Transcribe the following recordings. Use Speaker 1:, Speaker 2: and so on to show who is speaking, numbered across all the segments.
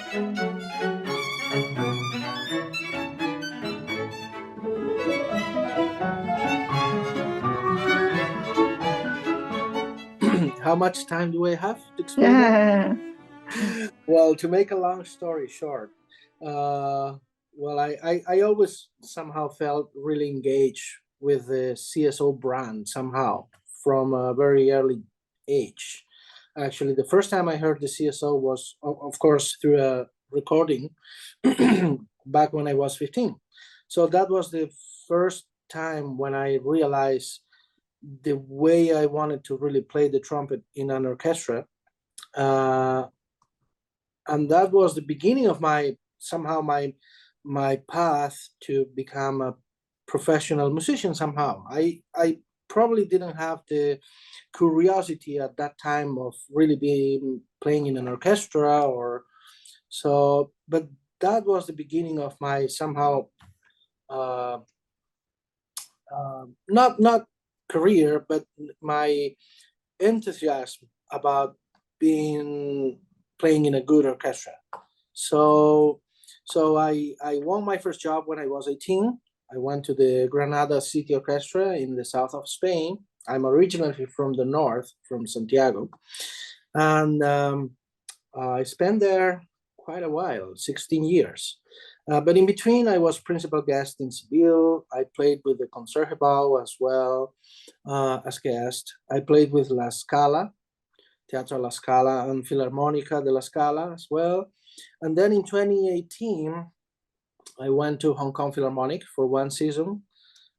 Speaker 1: How much time do I have to explain that? Well, to make a long story short, well, I always somehow felt really engaged with the CSO brand somehow from a very early age. Actually, the first time I heard the CSO was, of course, through a recording back when I was 15. So that was the first time when I realized the way I wanted to really play the trumpet in an orchestra. And that was the beginning of my path to become a professional musician somehow. I probably didn't have the curiosity at that time of really being playing in an orchestra or so, but that was the beginning of my somehow not career, but my enthusiasm about playing in a good orchestra. So I won my first job when I was 18. I went to the Granada City Orchestra in the south of Spain. I'm originally from the north, from Santiago. And I spent there quite a while, 16 years. But in between, I was principal guest in Seville. I played with the Concertgebouw as well as guest. I played with La Scala, Teatro La Scala, and Filarmonica de La Scala as well. And then in 2018, I went to Hong Kong Philharmonic for one season.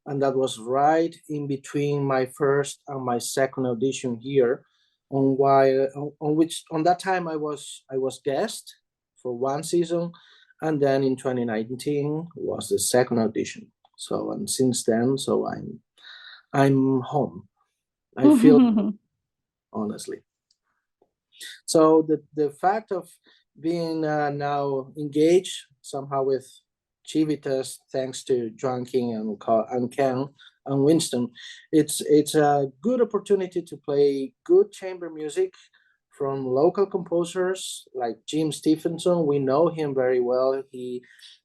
Speaker 1: And that was right in between my first and my second audition here, on that time I was guest for one season, and then in 2019 was the second audition. So and since then, so I'm home. I feel honestly. So the fact of being now engaged somehow with Civitas, thanks to John King and Ken and Winston, it's a good opportunity to play good chamber music from local composers like Jim Stephenson. We know him very well.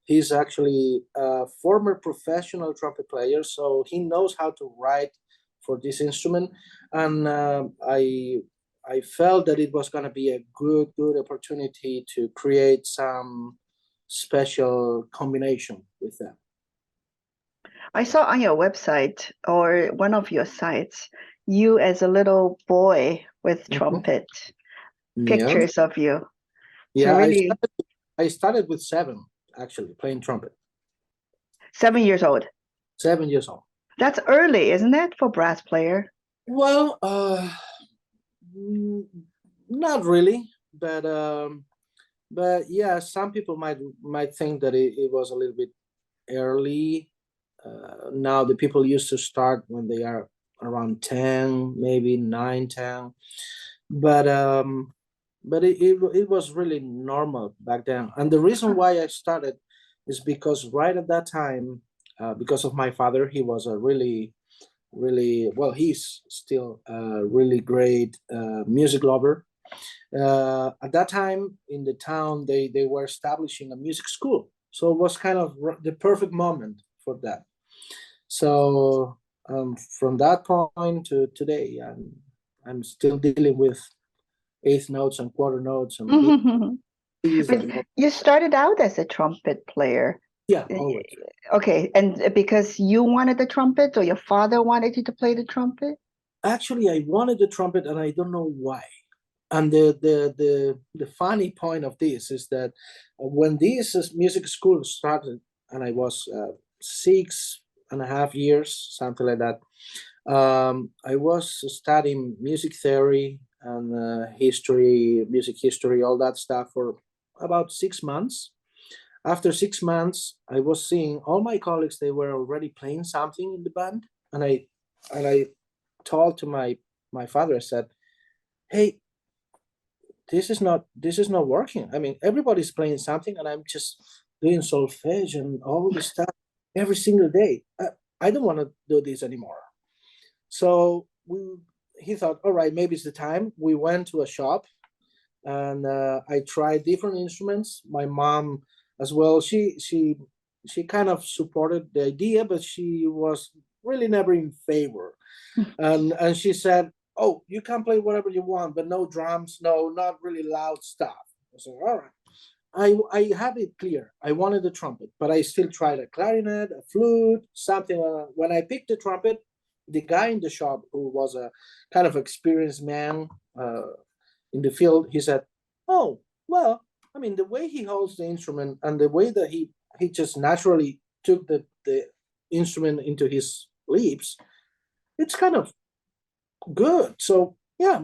Speaker 1: He's actually a former professional trumpet player, so he knows how to write for this instrument. And I felt that it was going to be a good opportunity to create some special combination with them.
Speaker 2: I saw on your website or one of your sites, you as a little boy with trumpet, pictures of you.
Speaker 1: Yeah, so really... I started with 7, actually, playing trumpet.
Speaker 2: 7 years old?
Speaker 1: 7 years old.
Speaker 2: That's early, isn't it, for brass player?
Speaker 1: Well, not really, but yeah, some people might think that it was a little bit early. Now the people used to start when they are around 10, maybe 9, 10, but it was really normal back then. And the reason why I started is because right at that time, because of my father, he was a really well, he's still a really great music lover. At that time in the town, they were establishing a music school, so it was kind of the perfect moment for that. So from that point to today, I'm still dealing with eighth notes and quarter notes and
Speaker 2: you started out as a trumpet player.
Speaker 1: Yeah, always.
Speaker 2: Okay, and because you wanted the trumpet, or your father wanted you to play the trumpet?
Speaker 1: Actually, I wanted the trumpet, and I don't know why. And the funny point of this is that when this music school started, and I was 6.5 years, something like that, I was studying music theory and history, music history, all that stuff for about 6 months. After 6 months, I was seeing all my colleagues, they were already playing something in the band. And I told to my father, I said, hey, this is not working. I mean, everybody's playing something and I'm just doing solfege and all this stuff every single day. I don't want to do this anymore. So he thought, all right, maybe it's the time. We went to a shop and I tried different instruments. My mom as well. She kind of supported the idea, but she was really never in favor. And she said, "Oh, you can play whatever you want, but no drums, no, not really loud stuff." I said, "All right." I had it clear. I wanted the trumpet, but I still tried a clarinet, a flute, something. When I picked the trumpet, the guy in the shop, who was a kind of experienced man in the field, he said, "Oh, well, I mean, the way he holds the instrument and the way that he just naturally took the instrument into his lips, it's kind of good. So yeah,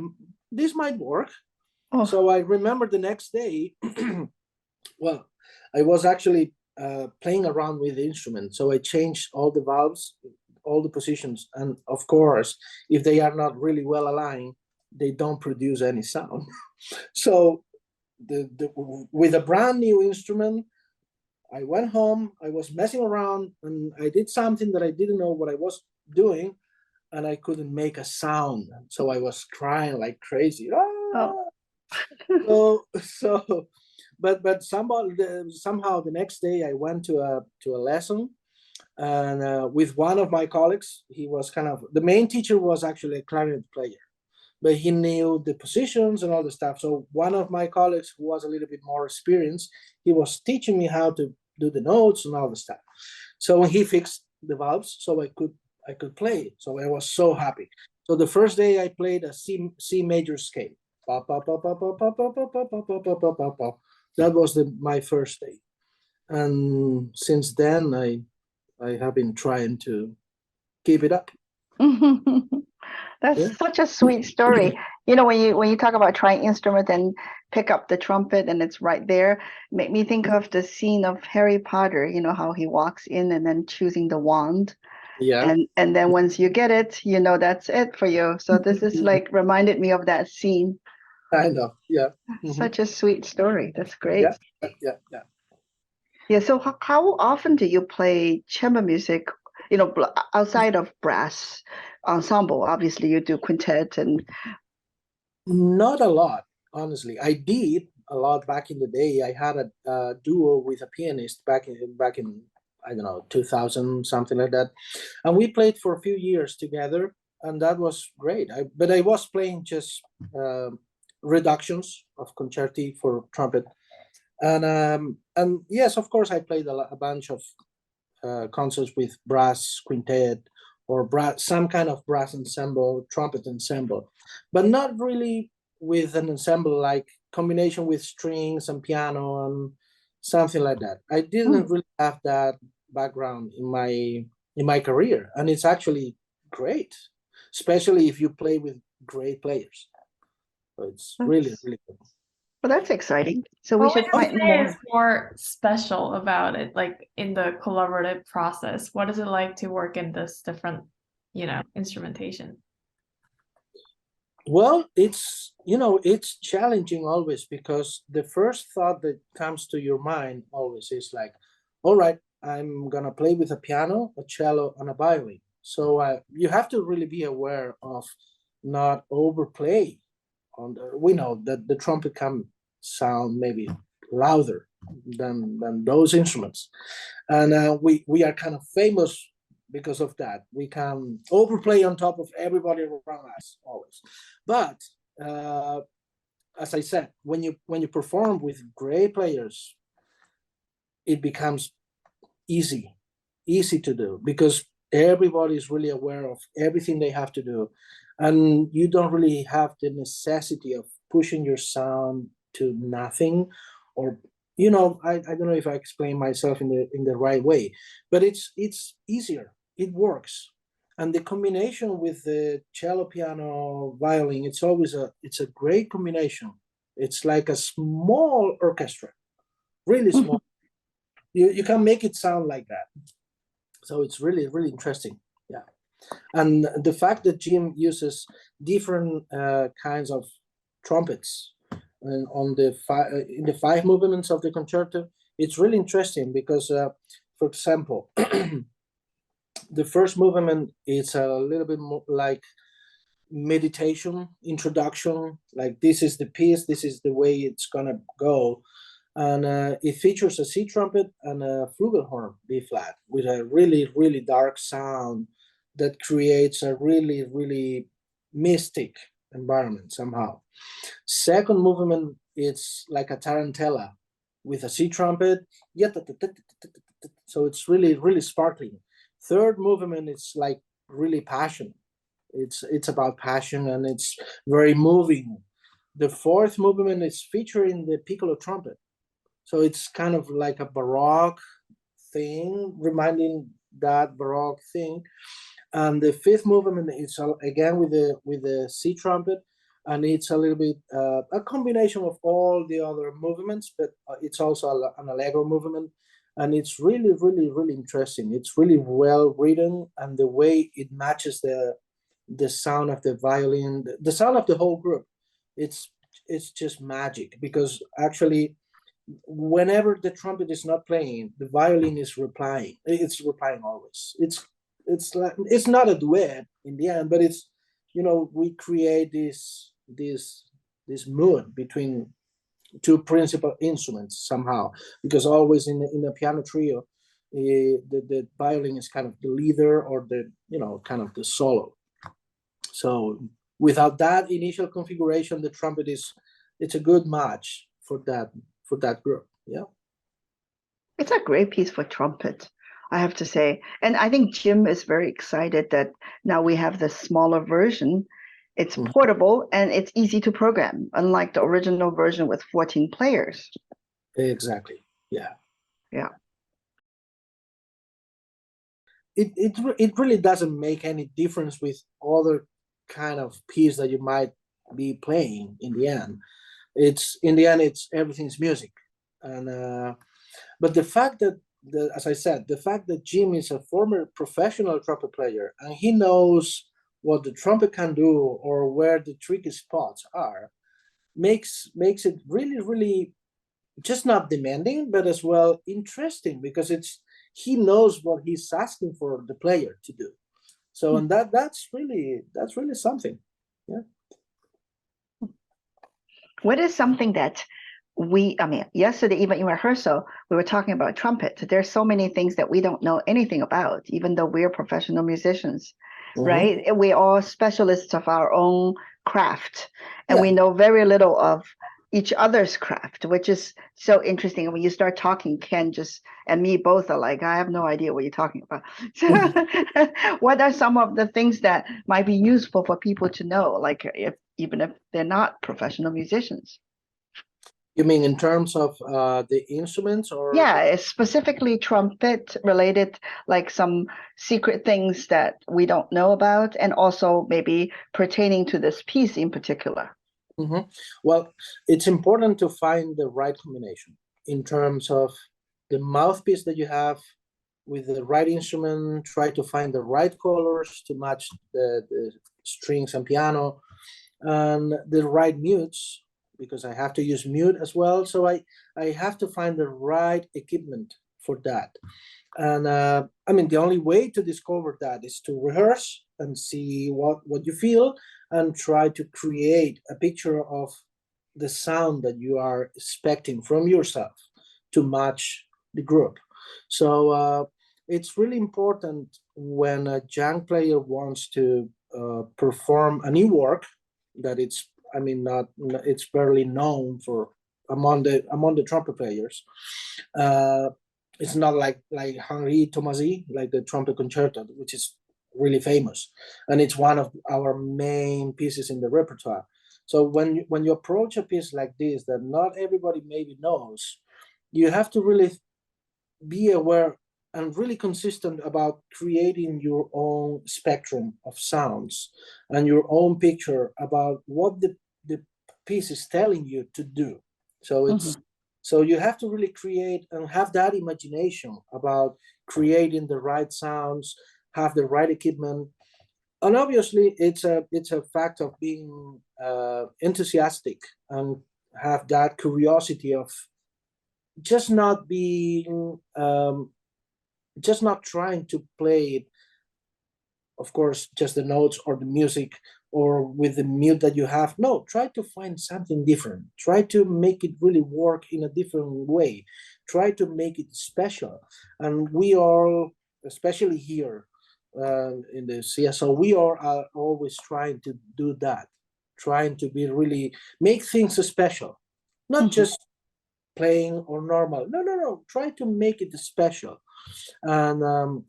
Speaker 1: this might work."
Speaker 2: Oh.
Speaker 1: So I remember the next day, well, I was actually playing around with the instrument. So I changed all the valves, all the positions. And of course, if they are not really well aligned, they don't produce any sound. So with a brand new instrument, I went home, I was messing around, and I did something that I didn't know what I was doing, and I couldn't make a sound. So I was crying like crazy. Ah! Oh. But somehow the next day I went to a lesson, and with one of my colleagues. He was kind of, the main teacher was actually a clarinet player, but he knew the positions and all the stuff. So one of my colleagues, who was a little bit more experienced, he was teaching me how to do the notes and all the stuff. So when he fixed the valves, so I could play. So I was so happy. So the first day I played a C major scale. That was my first day, and since then I have been trying to keep it up.
Speaker 2: That's such a sweet story. You know, when you talk about trying instrument and pick up the trumpet and it's right there, make me think of the scene of Harry Potter. You know how he walks in and then choosing the wand.
Speaker 1: Yeah.
Speaker 2: And then once you get it, you know that's it for you. So this is like reminded me of that scene.
Speaker 1: I know. Yeah.
Speaker 2: Such a sweet story. That's great.
Speaker 1: Yeah.
Speaker 2: Yeah. So how often do you play chamber music? You know, outside of brass ensemble, obviously you do quintet and.
Speaker 1: Not a lot, honestly. I did a lot back in the day. I had a duo with a pianist back in I don't know, 2000, something like that, and we played for a few years together, and that was great. But I was playing just reductions of concerti for trumpet, and yes, of course, I played a bunch of concerts with brass quintet or some kind of brass ensemble, trumpet ensemble, but not really with an ensemble like combination with strings and piano and something like that. I didn't really have that background in my career, and it's actually great, especially if you play with great players. So it's really good.
Speaker 2: Well, that's exciting. So we should
Speaker 3: find more. Is more special about it, like in the collaborative process. What is it like to work in this different, instrumentation?
Speaker 1: Well, it's challenging always, because the first thought that comes to your mind always is like, all right, I'm gonna play with a piano, a cello, and a violin. So you have to really be aware of not overplay. We know that the trumpet can sound maybe louder than those instruments, and we are kind of famous because of that. We can overplay on top of everybody around us always. But as I said, when you perform with great players, it becomes easy to do, because everybody is really aware of everything they have to do, and you don't really have the necessity of pushing your sound to nothing, or I don't know if I explain myself in the right way, but it's easier. It works, and the combination with the cello, piano, violin, it's a great combination. It's like a small orchestra, really small. You can make it sound like that. So it's really, really interesting. Yeah. And the fact that Jim uses different kinds of trumpets and in the 5 movements of the concerto, it's really interesting because, for example, the first movement is a little bit more like meditation introduction, like this is the piece, this is the way it's gonna go. And it features a C trumpet and a flugelhorn B flat with a really, really dark sound that creates a really, really mystic environment somehow. Second movement, it's like a tarantella with a C trumpet. So it's really, really sparkling. Third movement, it's like really passion. It's about passion and it's very moving. The fourth movement is featuring the piccolo trumpet. So it's kind of like a Baroque thing, reminding that Baroque thing. And the fifth movement is again with the C trumpet, and it's a little bit a combination of all the other movements, but it's also an Allegro movement, and it's really, really, really interesting. It's really well written, and the way it matches the sound of the violin, the sound of the whole group, it's just magic, because actually, whenever the trumpet is not playing, the violin is replying. It's replying always. It's like, it's not a duet in the end, but it's, you know, we create this mood between two principal instruments somehow, because always in a piano trio, the violin is kind of the leader, or the, you know, kind of the solo. So without that initial configuration, the trumpet it's a good match for that group. Yeah,
Speaker 2: It's a great piece for trumpet, I have to say. And I think Jim is very excited that now we have the smaller version. It's portable and it's easy to program, unlike the original version with 14 players.
Speaker 1: exactly. Yeah.
Speaker 2: Yeah.
Speaker 1: It really doesn't make any difference with other kind of piece that you might be playing in the end. It's in the end, it's everything's music. And but the fact that as I said, the fact that Jim is a former professional trumpet player and he knows what the trumpet can do or where the tricky spots are, makes it really, really just not demanding, but as well interesting, because he knows what he's asking for the player to do. So, and that's really something. Yeah.
Speaker 2: What is something that yesterday, even in rehearsal, we were talking about trumpet. There's so many things that we don't know anything about, even though we're professional musicians, right? We're all specialists of our own craft, and we know very little of each other's craft, which is so interesting. And when you start talking, Ken and me both are like, I have no idea what you're talking about. What are some of the things that might be useful for people to know, like even if they're not professional musicians?
Speaker 1: You mean in terms of the instruments, or?
Speaker 2: Yeah, specifically trumpet related, like some secret things that we don't know about, and also maybe pertaining to this piece in particular.
Speaker 1: Well, it's important to find the right combination in terms of the mouthpiece that you have with the right instrument. Try to find the right colors to match the strings and piano, and the right mutes, because I have to use mute as well. So I have to find the right equipment for that. And I mean, the only way to discover that is to rehearse and see what you feel, and try to create a picture of the sound that you are expecting from yourself to match the group. So it's really important when a young player wants to perform a new work that it's barely known for among the trumpet players. It's not like Henri Thomasy, like the trumpet concerto, which is really famous, and it's one of our main pieces in the repertoire. So when you approach a piece like this that not everybody maybe knows, you have to really be aware and really consistent about creating your own spectrum of sounds and your own picture about what the piece is telling you to do. So it's so you have to really create and have that imagination about creating the right sounds, have the right equipment. And obviously it's a fact of being enthusiastic and have that curiosity of just not being just not trying to play it, of course, just the notes or the music or with the mute that you have. No, try to find something different. Try to make it really work in a different way. Try to make it special. And we all, especially here in the CSO, we are always trying to do that, trying to be really, make things special, not just playing or normal. No. Try to make it special. And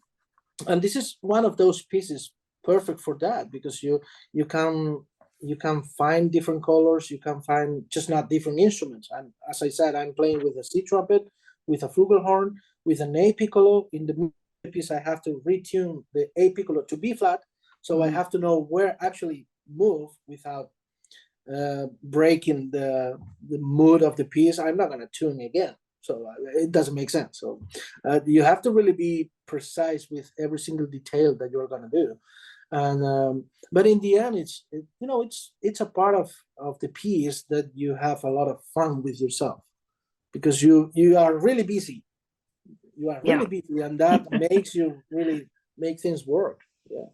Speaker 1: this is one of those pieces perfect for that, because you can find different colors, you can find just not different instruments. And as I said, I'm playing with a C trumpet, with a flugelhorn, with an A piccolo. In the piece, I have to retune the A piccolo to B flat, so I have to know where actually move without breaking the mood of the piece. I'm not going to tune again, so it doesn't make sense. So you have to really be precise with every single detail that you're going to do. And but in the end, it's a part of the piece that you have a lot of fun with yourself, because you are really busy. You are really busy, and that makes you really make things work. Yeah.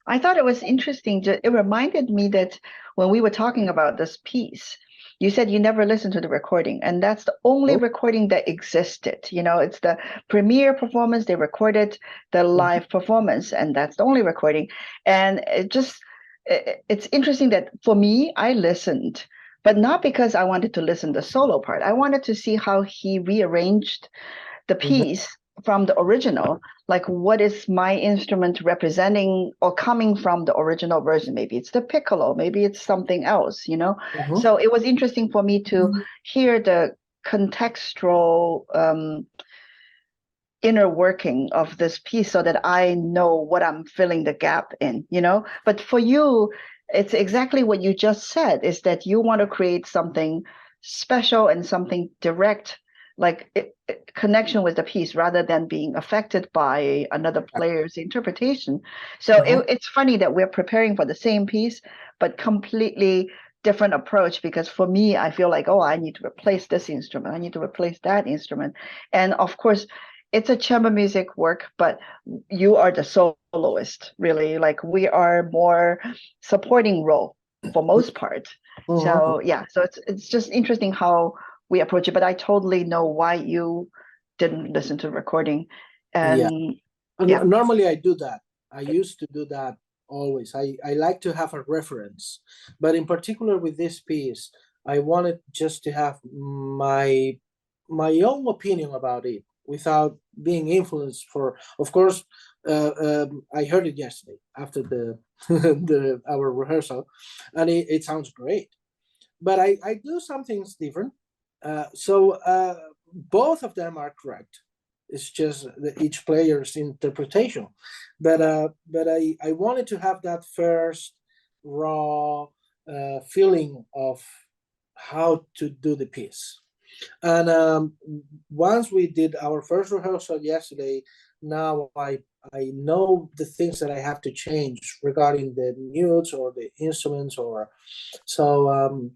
Speaker 2: I thought it was interesting. It reminded me that when we were talking about this piece, you said you never listened to the recording, and that's the only recording that existed. It's the premiere performance. They recorded the live performance, and that's the only recording. And it's interesting that for me, I listened, but not because I wanted to listen to the solo part. I wanted to see how he rearranged the piece from the original, like what is my instrument representing or coming from the original version. Maybe it's the piccolo, maybe it's something else, So it was interesting for me to hear the contextual inner working of this piece, so that I know what I'm filling the gap in, But for you, it's exactly what you just said, is that you want to create something special and something direct, like connection with the piece, rather than being affected by another player's interpretation. So it's funny that we're preparing for the same piece, but completely different approach, because for me, I feel like, I need to replace this instrument, I need to replace that instrument. And of course, it's a chamber music work, but you are the soloist, really. Like, we are more supporting role for most part. So it's just interesting how we approach it, but I totally know why you didn't listen to the recording. And
Speaker 1: normally I do that. I used to do that always. I like to have a reference, but in particular with this piece, I wanted just to have my own opinion about it without being influenced. Of course, I heard it yesterday after our rehearsal, and it sounds great, but I do some things different. So both of them are correct. It's just each player's interpretation. But I wanted to have that first raw feeling of how to do the piece. And once we did our first rehearsal yesterday, now I know the things that I have to change regarding the mutes or the instruments, or so.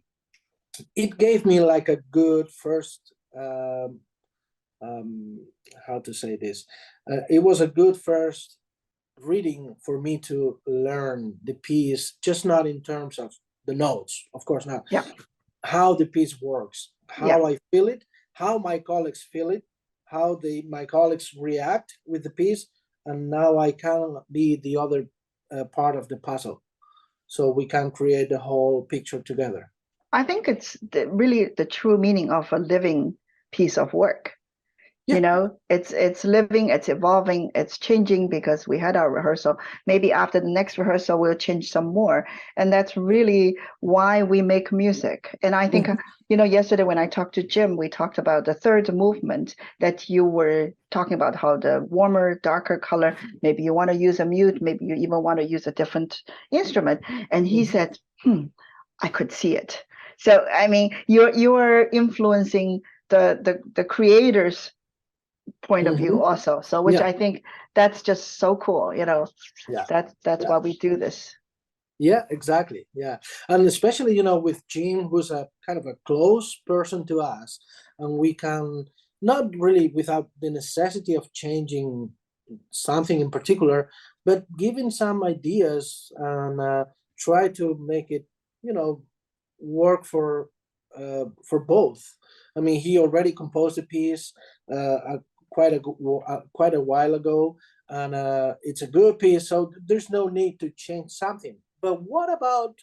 Speaker 1: It gave me like a good first, how to say this? It was a good first reading for me to learn the piece, just not in terms of the notes, of course not. How the piece works, how I feel it, how my colleagues feel it, how my colleagues react with the piece, and now I can be the other part of the puzzle, so we can create the whole picture together.
Speaker 2: I think it's really the true meaning of a living piece of work. It's living, it's evolving, it's changing, because we had our rehearsal. Maybe after the next rehearsal, we'll change some more. And that's really why we make music. And I think, yesterday when I talked to Jim, we talked about the third movement that you were talking about, how the warmer, darker color, maybe you want to use a mute, maybe you even want to use a different instrument. And he said, I could see it. So, I mean, you're influencing the creator's point of view also. So, which I think that's just so cool. That's why we do this.
Speaker 1: Yeah, exactly. Yeah. And especially, with Jim, who's a kind of a close person to us, and we can not really without the necessity of changing something in particular, but giving some ideas and try to make it, work for both. I mean, he already composed a piece quite a while ago, and it's a good piece, so there's no need to change something. But what about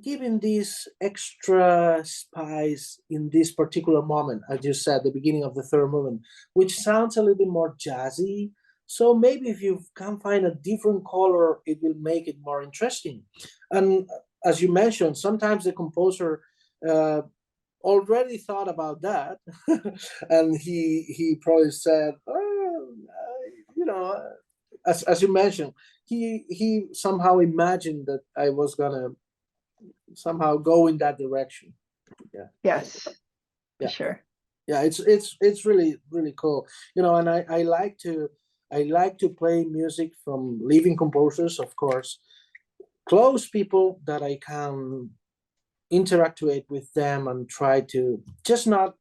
Speaker 1: giving this extra spice in this particular moment, as you said, the beginning of the third movement, which sounds a little bit more jazzy? So maybe if you can find a different color, it will make it more interesting. And as you mentioned, sometimes the composer already thought about that, and he probably said, as you mentioned, he somehow imagined that I was gonna somehow go in that direction. Yeah.
Speaker 2: Yes.
Speaker 1: Yeah.
Speaker 2: Sure.
Speaker 1: Yeah, it's really, really cool. And I like to play music from living composers, of course, close people that I can interactuate with them and try to just not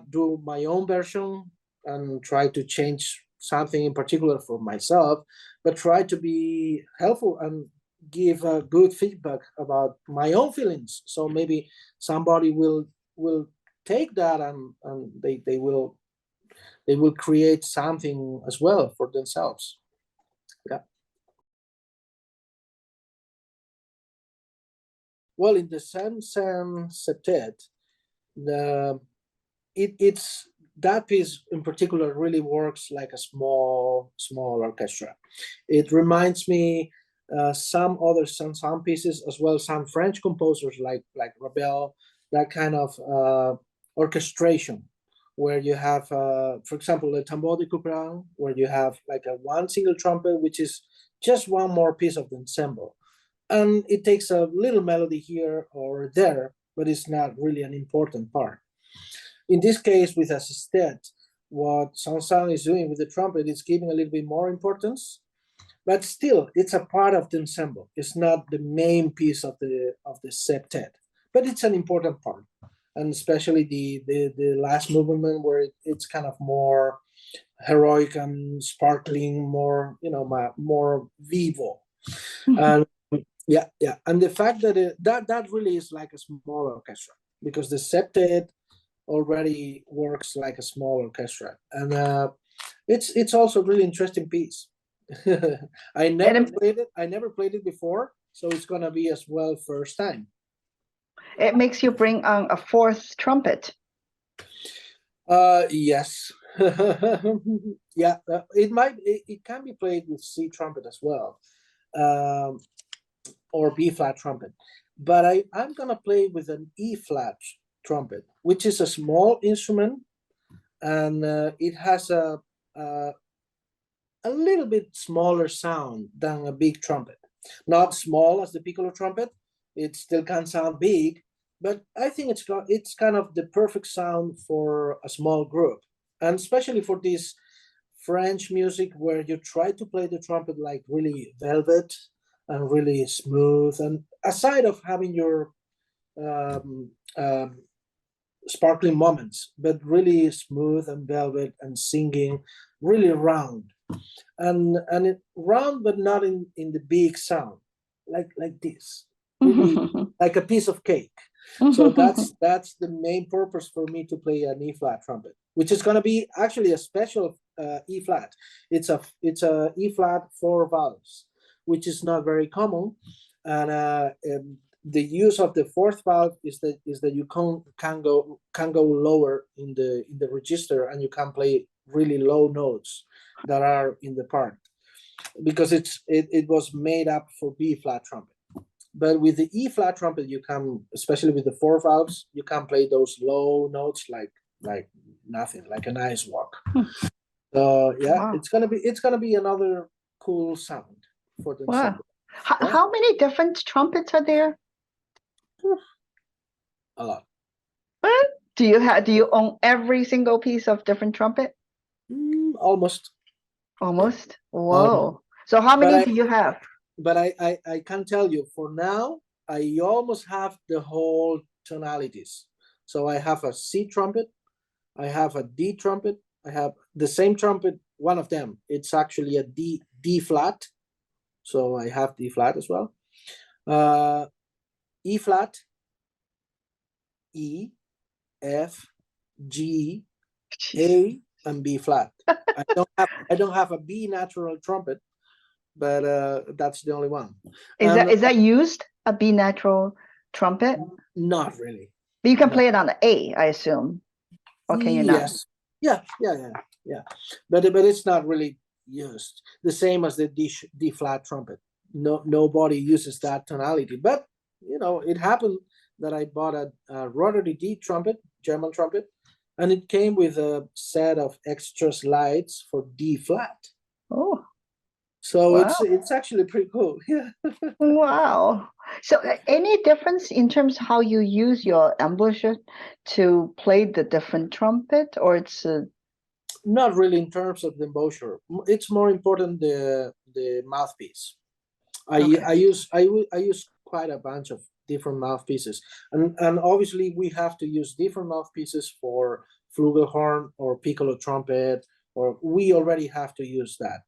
Speaker 1: do my own version and try to change something in particular for myself, but try to be helpful and give good feedback about my own feelings. So maybe somebody will take that and they will create something as well for themselves. Yeah. Well, in the Saint-Saëns Septet, it's that piece in particular really works like a small orchestra. It reminds me some other Saint-Saëns pieces as well, some French composers like Ravel, that kind of orchestration, where you have, for example, the tambour de couperin, where you have like a one single trumpet, which is just one more piece of the ensemble. And it takes a little melody here or there, but it's not really an important part. In this case, with a sestet, what Saint-Saëns is doing with the trumpet is giving a little bit more importance, but still, it's a part of the ensemble. It's not the main piece of the septet, but it's an important part, and especially the last movement where it's kind of more heroic and sparkling, more more vivo, and yeah, and the fact that that really is like a small orchestra, because the septet already works like a small orchestra, and it's also a really interesting piece. I never played it before, so it's gonna be as well first time.
Speaker 2: It makes you bring on a fourth trumpet.
Speaker 1: Yes. Yeah, it can be played with C trumpet as well, or B flat trumpet, but I'm gonna play with an E flat trumpet, which is a small instrument, and it has a little bit smaller sound than a big trumpet. Not small as the piccolo trumpet, it still can sound big, but I think it's kind of the perfect sound for a small group, and especially for this French music where you try to play the trumpet like really velvet and really smooth, and aside of having your sparkling moments, but really smooth and velvet and singing really round, and it round, but not in the big sound, like this, really like a piece of cake. So that's the main purpose for me to play an E flat trumpet, which is going to be actually a special E flat. It's a E flat 4 valves, which is not very common, and the use of the fourth valve is that you can go lower in the register, and you can play really low notes that are in the part, because it was made up for B flat trumpet. But with the E flat trumpet, you can, especially with the 4 valves, you can play those low notes like nothing, like a nice walk. So yeah, wow. It's gonna be another cool sound for the ensemble.
Speaker 2: Yeah. How many different trumpets are there?
Speaker 1: A lot.
Speaker 2: Do you own every single piece of different trumpet?
Speaker 1: Almost.
Speaker 2: Almost? Whoa. So how many do you have?
Speaker 1: But I can tell you, for now, I almost have the whole tonalities. So I have a C trumpet, I have a D trumpet, I have the same trumpet, one of them, it's actually a D flat. so I have D flat as well. E flat, E, F, G, A, and B flat. I don't have a B natural trumpet, but that's the only one.
Speaker 2: Is that used, a B natural trumpet?
Speaker 1: Not really.
Speaker 2: But you can
Speaker 1: No.
Speaker 2: play it on the A, I assume. Or can you not?
Speaker 1: Yes. Yeah. But it's not really used. The same as the D flat trumpet. Nobody uses that tonality. But you know, it happened that I bought a rotary D trumpet, German trumpet, and it came with a set of extra slides for D flat.
Speaker 2: Oh,
Speaker 1: So
Speaker 2: wow.
Speaker 1: it's actually pretty cool. Yeah.
Speaker 2: Wow. So any difference in terms of how you use your embouchure to play the different trumpet, or it's
Speaker 1: Not really in terms of the embouchure. It's more important the mouthpiece. I use quite a bunch of different mouthpieces, and obviously we have to use different mouthpieces for flugelhorn or piccolo trumpet, or we already have to use that.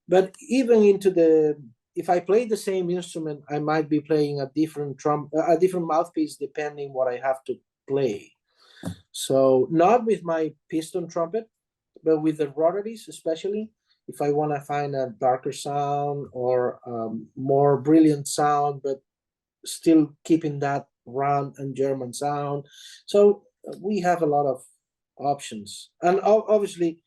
Speaker 1: But even if I play the same instrument, I might be playing a different mouthpiece depending what I have to play. So not with my piston trumpet, but with the rotaries, especially if I want to find a darker sound or more brilliant sound, but still keeping that round and German sound. So we have a lot of options, and obviously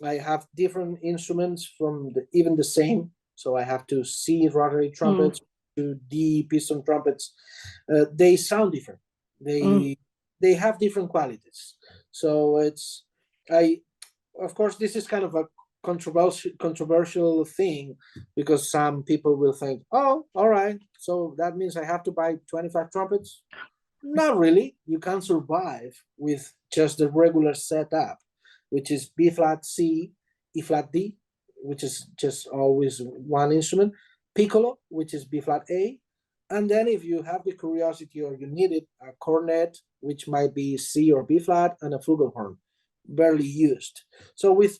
Speaker 1: I have different instruments from even the same. So I have to C rotary trumpets to D piston trumpets. They sound different. They have different qualities. So of course, this is kind of a controversial thing, because some people will think, oh, all right, so that means I have to buy 25 trumpets. Not really. You can survive with just the regular setup, which is B flat C, E flat D, which is just always one instrument, piccolo, which is B flat A, and then if you have the curiosity or you need it, a cornet, which might be C or B flat, and a flugelhorn, barely used. So with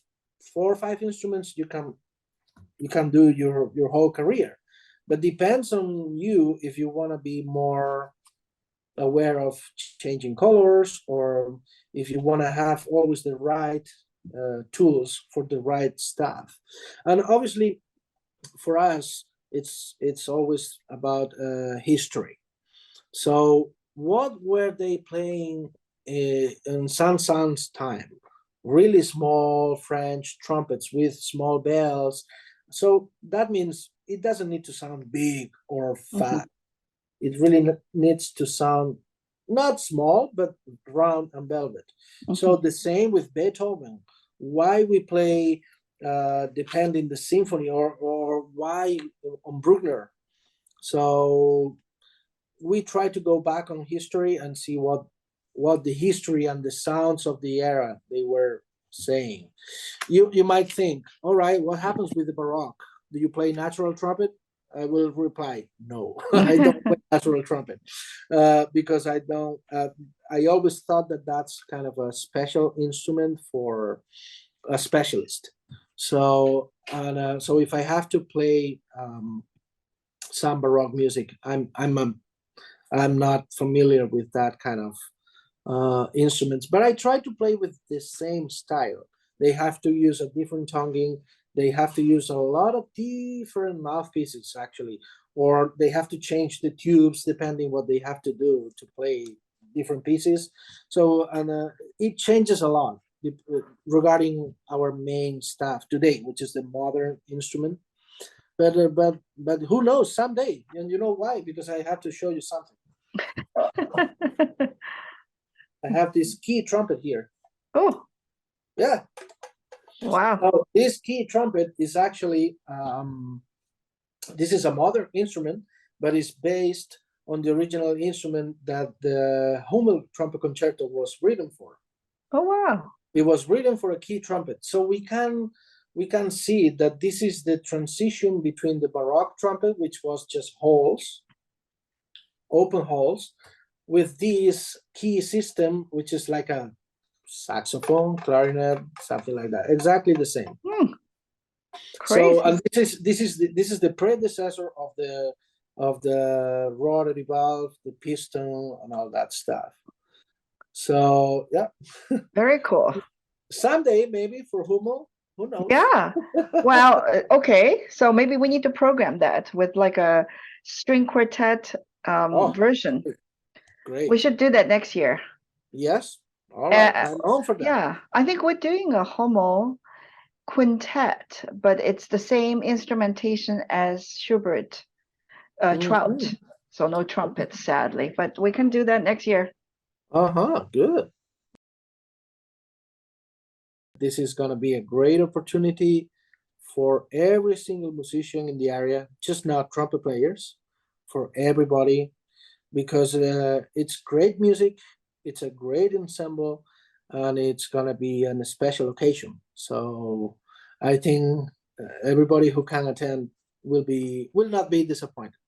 Speaker 1: 4 or 5 instruments, you can do your whole career, but depends on you if you want to be more aware of changing colors, or if you want to have always the right tools for the right stuff. And obviously for us, it's always about history. So what were they playing in Saint-Saëns time? Really small French trumpets with small bells. So that means it doesn't need to sound big or fat. It really needs to sound not small, but round and velvet. So the same with Beethoven. Why we play depending the symphony, or why on Bruckner. So we try to go back on history and see what the history and the sounds of the era they were saying. You might think, all right, what happens with the Baroque? Do you play natural trumpet? I will reply, no, I don't play natural trumpet because I don't. I always thought that that's kind of a special instrument for a specialist. So so if I have to play some Baroque music, I'm not familiar with that kind of instruments, but I try to play with the same style. They have to use a different tonguing. They have to use a lot of different mouthpieces, actually, or they have to change the tubes depending what they have to do to play different pieces. So, and it changes a lot regarding our main stuff today, which is the modern instrument. But who knows someday? And you know why? Because I have to show you something. I have this key trumpet here.
Speaker 2: Oh,
Speaker 1: yeah.
Speaker 2: Wow.
Speaker 1: So this key trumpet is actually, this is a modern instrument, but it's based on the original instrument that the Hummel trumpet concerto was written for.
Speaker 2: Oh, wow.
Speaker 1: It was written for a key trumpet. So we can see that this is the transition between the Baroque trumpet, which was just holes, open holes, with this key system, which is like a saxophone, clarinet, something like that. Exactly the same. So,
Speaker 2: Crazy.
Speaker 1: and this is the predecessor of the rotary valve, the piston, and all that stuff. So yeah,
Speaker 2: Very cool.
Speaker 1: someday maybe for Hummel, who knows?
Speaker 2: Yeah. Well, okay. So maybe we need to program that with like a string quartet
Speaker 1: Oh,
Speaker 2: version.
Speaker 1: great.
Speaker 2: We should do that next year.
Speaker 1: Yes. All right.
Speaker 2: Uh,
Speaker 1: I'm on for that.
Speaker 2: Yeah, I think we're doing a Hummel quintet, but it's the same instrumentation as Schubert Trout.
Speaker 1: Mhm.
Speaker 2: So no trumpets, sadly, but we can do that next year.
Speaker 1: Good. This is going to be a great opportunity for every single musician in the area, just not trumpet players, for everybody, because it's great music, it's a great ensemble, and it's going to be a special occasion. So I think everybody who can attend will not be disappointed.